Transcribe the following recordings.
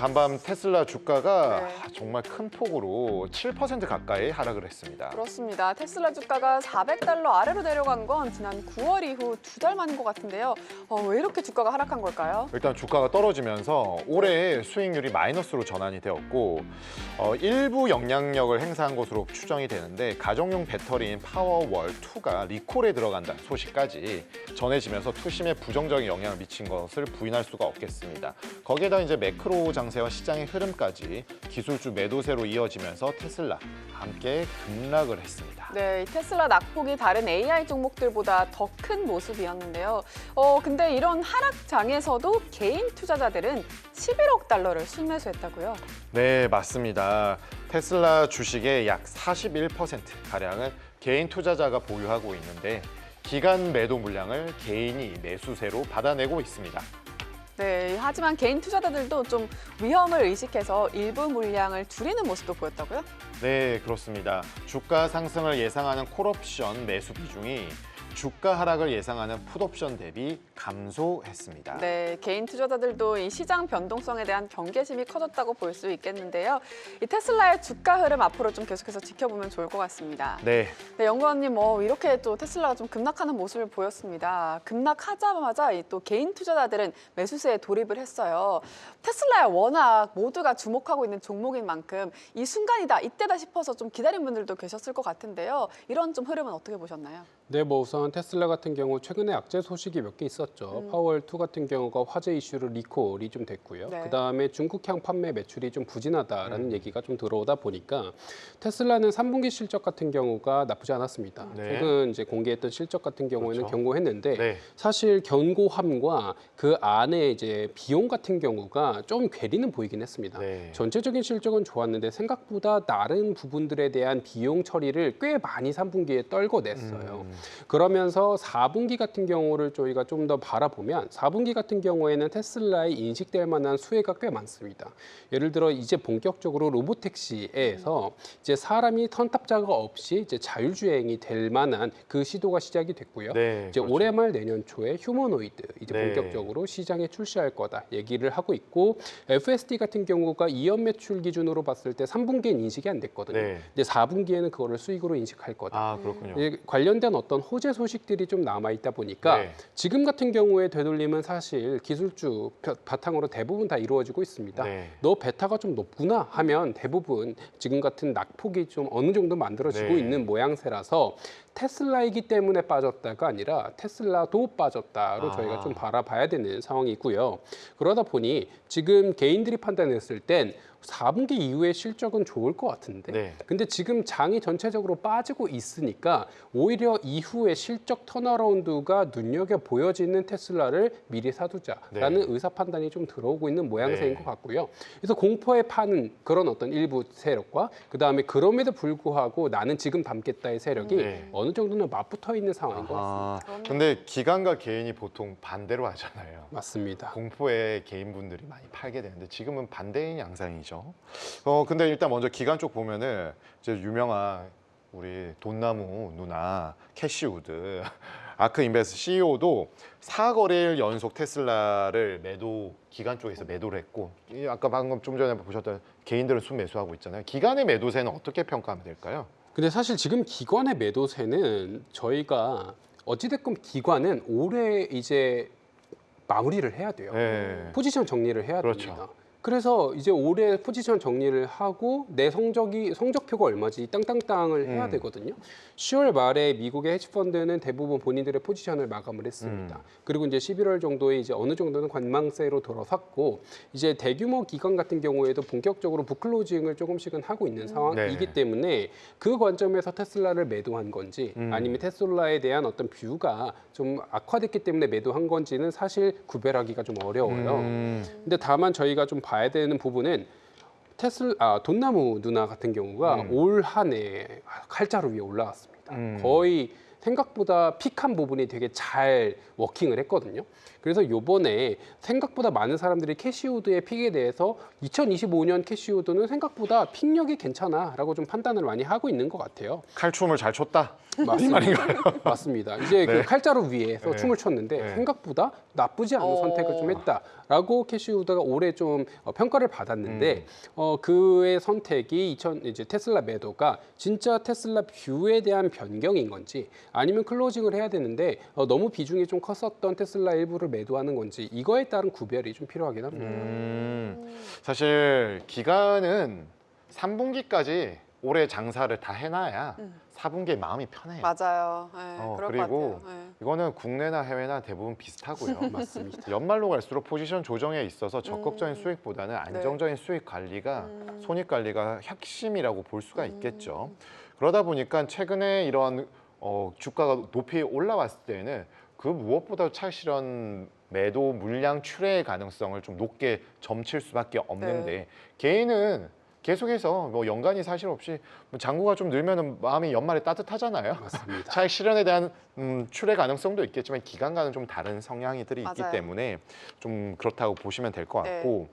간밤 테슬라 주가가 네. 정말 큰 폭으로 7% 가까이 하락을 했습니다. 그렇습니다. 테슬라 주가가 400달러 아래로 내려간 건 지난 9월 이후 2달 만인 것 같은데요. 왜 이렇게 주가가 하락한 걸까요? 일단 주가가 떨어지면서 올해 수익률이 마이너스로 전환이 되었고 일부 영향력을 행사한 것으로 추정이 되는데 가정용 배터리인 파워월2가 리콜에 들어간다는 소식까지 전해지면서 투심에 부정적인 영향을 미친 것을 부인할 수가 없겠습니다. 거기에다 이제 매크로 장세와 시장의 흐름까지 기술주 매도세로 이어지면서 테슬라 함께 급락을 했습니다. 네, 이 테슬라 낙폭이 다른 AI 종목들보다 더 큰 모습이었는데요. 근데 이런 하락장에서도 개인 투자자들은 11억 달러를 순매수했다고요? 네, 맞습니다. 테슬라 주식의 약 41%가량을 개인 투자자가 보유하고 있는데 기간 매도 물량을 개인이 매수세로 받아내고 있습니다. 네, 하지만 개인 투자자들도 좀 위험을 의식해서 일부 물량을 줄이는 모습도 보였다고요? 네, 그렇습니다. 주가 상승을 예상하는 콜옵션 매수 비중이 주가 하락을 예상하는 풋옵션 대비 감소했습니다. 네, 개인 투자자들도 이 시장 변동성에 대한 경계심이 커졌다고 볼 수 있겠는데요. 이 테슬라의 주가 흐름 앞으로 좀 계속해서 지켜보면 좋을 것 같습니다. 네, 네, 연구원님, 이렇게 또 테슬라가 좀 급락하는 모습을 보였습니다. 급락하자마자 이 또 개인 투자자들은 매수세에 돌입을 했어요. 테슬라에 워낙 모두가 주목하고 있는 종목인 만큼 이 순간이다, 이때다 싶어서 좀 기다린 분들도 계셨을 것 같은데요. 이런 좀 흐름은 어떻게 보셨나요? 네, 우선 테슬라 같은 경우 최근에 악재 소식이 몇 개 있었죠. 파워월2 같은 경우가 화재 이슈로 리콜이 좀 됐고요. 네. 그다음에 중국향 판매 매출이 좀 부진하다라는 얘기가 좀 들어오다 보니까 테슬라는 3분기 실적 같은 경우가 나쁘지 않았습니다. 네. 최근 이제 공개했던 실적 같은 경우에는 그렇죠. 견고했는데 네. 사실 견고함과 그 안에 이제 비용 같은 경우가 좀 괴리는 보이긴 했습니다. 네. 전체적인 실적은 좋았는데 생각보다 다른 부분들에 대한 비용 처리를 꽤 많이 3분기에 떨궈냈어요. 그러면서 4분기 같은 경우를 저희가 좀 더 바라보면 4분기 같은 경우에는 테슬라에 인식될 만한 수혜가 꽤 많습니다. 예를 들어 이제 본격적으로 로보택시에서 이제 사람이 턴탑자가 없이 이제 자율주행이 될 만한 그 시도가 시작이 됐고요. 네, 이제 그렇죠. 올해 말 내년 초에 휴머노이드 이제 네. 본격적으로 시장에 출시할 거다 얘기를 하고 있고 FSD 같은 경우가 이연 매출 기준으로 봤을 때 3분기엔 인식이 안 됐거든요. 네. 이제 4분기에는 그거를 수익으로 인식할 거다. 아, 그렇군요. 이제 관련된 어떤 호재 소식들이 좀 남아 있다 보니까 네. 지금 같은 경우에 되돌림은 사실 기술주 바탕으로 대부분 다 이루어지고 있습니다. 네. 너 베타가 좀 높구나 하면 대부분 지금 같은 낙폭이 좀 어느 정도 만들어지고 네. 있는 모양새라서 테슬라이기 때문에 빠졌다가 아니라 테슬라도 빠졌다로 저희가 좀 바라봐야 되는 상황이고요. 그러다 보니 지금 개인들이 판단했을 땐 4분기 이후에 실적은 좋을 것 같은데 네. 근데 지금 장이 전체적으로 빠지고 있으니까 오히려 이후에 실적 턴어라운드가 눈여겨 보여지는 테슬라를 미리 사두자라는 네. 의사 판단이 좀 들어오고 있는 모양새인 네. 것 같고요. 그래서 공포에 파는 그런 어떤 일부 세력과 그다음에 그럼에도 불구하고 나는 지금 담겠다의 세력이 네. 어느 정도는 맞붙어 있는 상황인 것 같습니다. 아, 그럼요. 근데 기관과 개인이 보통 반대로 하잖아요. 맞습니다. 공포에 개인분들이 많이 팔게 되는데 지금은 반대인 양상이죠. 근데 일단 먼저 기관 쪽 보면은 이제 유명한 우리 돈나무 누나 캐시우드 아크인베스트 CEO도 4거래일 연속 테슬라를 기관 쪽에서 매도를 했고 아까 방금 좀 전에 보셨던 개인들은 순매수하고 있잖아요. 기관의 매도세는 어떻게 평가하면 될까요? 근데 사실 지금 기관의 매도세는 저희가 어찌됐건 기관은 올해 이제 마무리를 해야 돼요. 네. 포지션 정리를 해야 그렇죠. 됩니다. 그래서 이제 올해 포지션 정리를 하고 내 성적표가 얼마지 땅땅땅을 해야 되거든요. 10월 말에 미국의 헤지펀드는 대부분 본인들의 포지션을 마감을 했습니다. 그리고 이제 11월 정도에 이제 어느 정도는 관망세로 돌아섰고 이제 대규모 기관 같은 경우에도 본격적으로 북클로징을 조금씩은 하고 있는 상황이기 네. 때문에 그 관점에서 테슬라를 매도한 건지 아니면 테슬라에 대한 어떤 뷰가 좀 악화됐기 때문에 매도한 건지는 사실 구별하기가 좀 어려워요. 근데 다만 저희가 좀 봐야 되는 부분은 돈나무 누나 같은 경우가 올 한 해 칼자루 위에 올라왔습니다. 거의 생각보다 픽한 부분이 되게 잘 워킹을 했거든요. 그래서 요번에 생각보다 많은 사람들이 캐시우드의 픽에 대해서 2025년 캐시우드는 생각보다 픽력이 괜찮아라고 좀 판단을 많이 하고 있는 것 같아요. 칼춤을 잘 췄다. 맞습니다. 맞습니다. 이제 그 칼자루 위에서 네. 춤을 췄는데 네. 생각보다 나쁘지 않은 선택을 좀 했다라고 캐시우드가 올해 좀 평가를 받았는데 그의 선택이 이제 테슬라 매도가 진짜 테슬라 뷰에 대한 변경인 건지 아니면 클로징을 해야 되는데 너무 비중이 좀 컸었던 테슬라 일부를 매도하는 건지 이거에 따른 구별이 좀 필요하긴 합니다. 사실 기간은 3분기까지 올해 장사를 다 해놔야 4분기에 마음이 편해요. 맞아요. 네, 그럴 그리고 것 같아요. 네. 이거는 국내나 해외나 대부분 비슷하고요. 맞습니다. 연말로 갈수록 포지션 조정에 있어서 적극적인 수익보다는 안정적인 수익 관리가 손익 관리가 핵심이라고 볼 수가 있겠죠. 그러다 보니까 최근에 이런 주가가 높이 올라왔을 때는 그 무엇보다 차익실현 매도 물량 출회의 가능성을 좀 높게 점칠 수밖에 없는데 개인은 계속해서 뭐 연간이 사실 없이 잔고가 좀 늘면은 마음이 연말에 따뜻하잖아요. 맞습니다. 차익 실현에 대한 출회 가능성도 있겠지만 기간과는 좀 다른 성향들이 있기 맞아요. 때문에 좀 그렇다고 보시면 될 것 네. 같고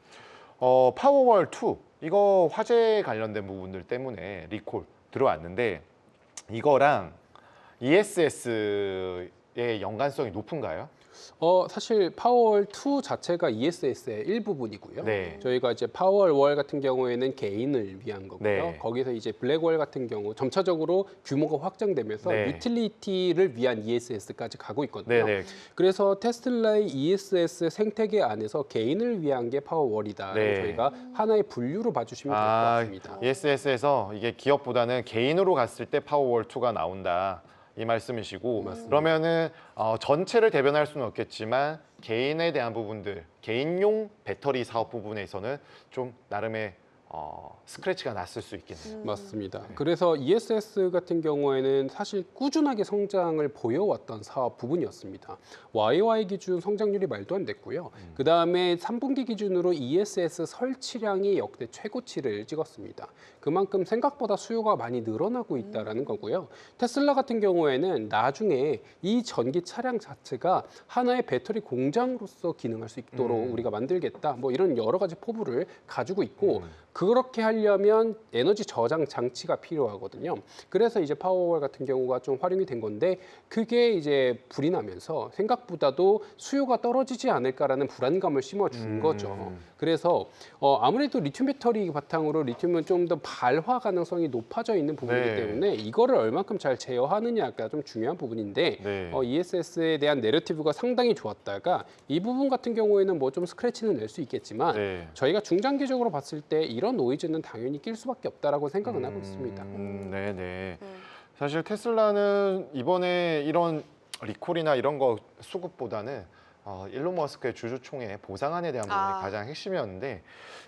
파워월 2 이거 화재 관련된 부분들 때문에 리콜 들어왔는데 이거랑 ESS의 연관성이 높은가요? 사실 파워월 2 자체가 ESS의 일부분이고요. 네. 저희가 이제 파워월 같은 경우에는 개인을 위한 거고요. 네. 거기서 이제 블랙월 같은 경우 점차적으로 규모가 확장되면서 네. 유틸리티를 위한 ESS까지 가고 있거든요. 네네. 그래서 테슬라의 ESS 생태계 안에서 개인을 위한 게 파워월이다. 네. 저희가 하나의 분류로 봐주시면 될 것 같습니다. ESS에서 이게 기업보다는 개인으로 갔을 때 파워월 2가 나온다. 이 말씀이시고 그러면은 전체를 대변할 수는 없겠지만 개인에 대한 부분들 개인용 배터리 사업 부분에서는 좀 나름의 스크래치가 났을 수 있겠네요. 맞습니다. 그래서 ESS 같은 경우에는 사실 꾸준하게 성장을 보여왔던 사업 부분이었습니다. YY 기준 성장률이 말도 안 됐고요. 그 다음에 3분기 기준으로 ESS 설치량이 역대 최고치를 찍었습니다. 그만큼 생각보다 수요가 많이 늘어나고 있다는 거고요. 테슬라 같은 경우에는 나중에 이 전기 차량 자체가 하나의 배터리 공장으로서 기능할 수 있도록 우리가 만들겠다. 뭐 이런 여러 가지 포부를 가지고 있고 그렇게 하려면 에너지 저장 장치가 필요하거든요. 그래서 이제 파워월 같은 경우가 좀 활용이 된 건데 그게 이제 불이 나면서 생각보다도 수요가 떨어지지 않을까라는 불안감을 심어준 거죠. 그래서 아무래도 리튬 배터리 바탕으로 리튬은 좀 더 발화 가능성이 높아져 있는 부분이기 네. 때문에 이거를 얼만큼 잘 제어하느냐가 좀 중요한 부분인데 네. ESS에 대한 내러티브가 상당히 좋았다가 이 부분 같은 경우에는 뭐 좀 스크래치는 낼 수 있겠지만 네. 저희가 중장기적으로 봤을 때 이런 노이즈는 당연히 낄 수밖에 없다라고 생각은 하고 있습니다. 네네. 사실 테슬라는 이번에 이런 리콜이나 이런 거 수급보다는 일론 머스크의 주주총회 보상안에 대한 부분이 가장 핵심이었는데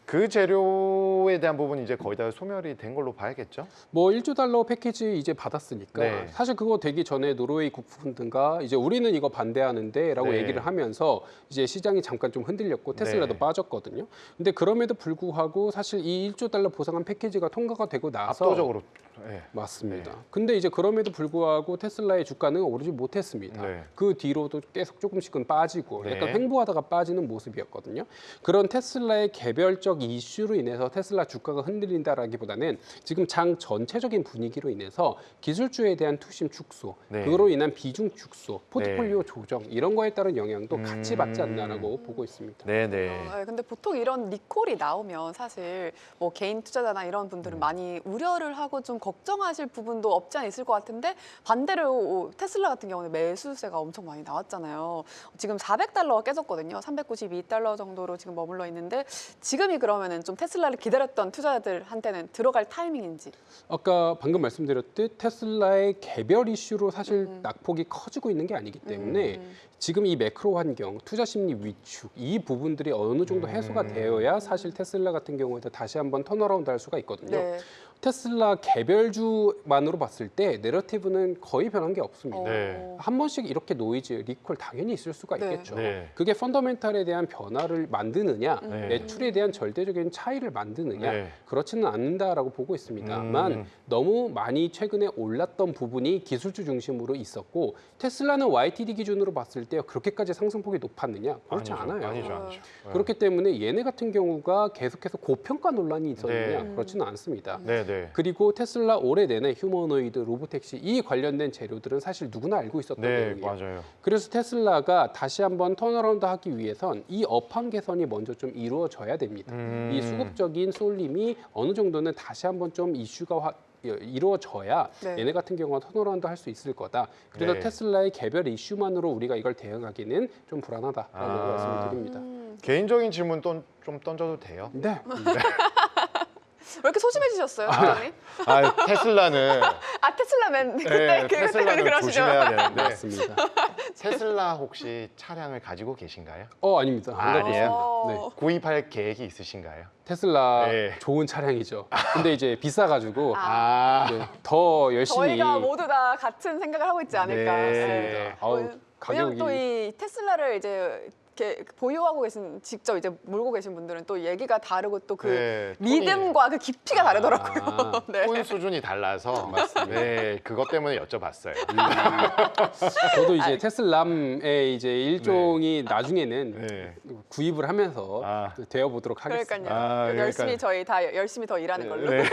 그 재료에 대한 부분이 이제 거의 다 소멸이 된 걸로 봐야겠죠? 뭐 1조 달러 패키지 이제 받았으니까 네. 사실 그거 되기 전에 노르웨이 국부분들과 이제 우리는 이거 반대하는데라고 네. 얘기를 하면서 이제 시장이 잠깐 좀 흔들렸고 테슬라도 네. 빠졌거든요. 근데 그럼에도 불구하고 사실 이 1조 달러 보상안 패키지가 통과가 되고 나서 압도적으로. 네. 맞습니다. 네. 근데 이제 그럼에도 불구하고 테슬라의 주가는 오르지 못했습니다. 네. 그 뒤로도 계속 조금씩은 빠지고 네. 약간 횡보하다가 빠지는 모습이었거든요. 그런 테슬라의 개별적 이슈로 인해서 테슬라 주가가 흔들린다라기보다는 지금 장 전체적인 분위기로 인해서 기술주에 대한 투심 축소, 네. 그로 인한 비중 축소, 포트폴리오 조정 이런 거에 따른 영향도 같이 받지 않나라고 보고 있습니다. 네네. 네, 근데 보통 이런 리콜이 나오면 사실 뭐 개인 투자자나 이런 분들은 많이 우려를 하고 좀 걱정하실 부분도 없지 않아 있을 것 같은데 반대로 테슬라 같은 경우는 매수세가 엄청 많이 나왔잖아요. 지금 400달러가 깨졌거든요. 392달러 정도로 지금 머물러 있는데 지금이 그러면은 좀 테슬라를 기다렸던 투자자들한테는 들어갈 타이밍인지. 아까 방금 말씀드렸듯 테슬라의 개별 이슈로 사실 낙폭이 커지고 있는 게 아니기 때문에 지금 이 매크로 환경, 투자 심리 위축 이 부분들이 어느 정도 해소가 되어야 사실 테슬라 같은 경우에도 다시 한번 턴어라운드 할 수가 있거든요. 네. 테슬라 개별 개별주만으로 봤을 때 내러티브는 거의 변한 게 없습니다. 네. 한 번씩 이렇게 노이즈, 리콜 당연히 있을 수가 네. 있겠죠. 네. 그게 펀더멘탈에 대한 변화를 만드느냐, 네. 매출에 대한 절대적인 차이를 만드느냐, 네. 그렇지는 않는다라고 보고 있습니다만 너무 많이 최근에 올랐던 부분이 기술주 중심으로 있었고 테슬라는 YTD 기준으로 봤을 때 그렇게까지 상승폭이 높았느냐? 그렇지 아니죠. 않아요. 아니죠. 그렇기 때문에 얘네 같은 경우가 계속해서 고평가 논란이 있었느냐? 네. 그렇지는 않습니다. 네, 네. 그리고 테슬라 올해 내내 휴머노이드, 로보택시 이 관련된 재료들은 사실 누구나 알고 있었던 네, 내용이에요. 맞아요. 그래서 테슬라가 다시 한번 턴어라운드 하기 위해선 이 업황 개선이 먼저 좀 이루어져야 됩니다. 이 수급적인 쏠림이 어느 정도는 다시 한번 좀 이슈가 이루어져야 네. 얘네 같은 경우는 턴어라운드 할 수 있을 거다. 그래서 네. 테슬라의 개별 이슈만으로 우리가 이걸 대응하기는 좀 불안하다라고 말씀을 드립니다. 개인적인 질문 좀 던져도 돼요? 네. 왜 이렇게 소심해지셨어요, 사장님? 아, 테슬라는 테슬라맨 그때 네, 그때 테슬라는 그러시죠. 조심해야 되는데 맞습니다. 테슬라 혹시 차량을 가지고 계신가요? 아닙니다. 안 가고 아니에요? 있습니다. 네. 구입할 계획이 있으신가요? 테슬라 네. 좋은 차량이죠. 근데 이제 비싸가지고 아, 네, 더 열심히 저희가 모두 다 같은 생각을 하고 있지 않을까. 네. 아우, 왜냐면 가격이 또 이 테슬라를 이제 이렇게 보유하고 계신 직접 이제 몰고 계신 분들은 또 얘기가 다르고 또 그 네, 믿음과 그 깊이가 다르더라고요. 네. 톤 수준이 달라서 네, 그것 때문에 여쭤봤어요. 저도 이제 테슬람의 이제 일종이 나중에는 네. 구입을 하면서 아. 되어 보도록 하겠습니다. 그러니까요. 아, 열심히 그러니까- 저희 다 열심히 더 일하는 걸로. 네.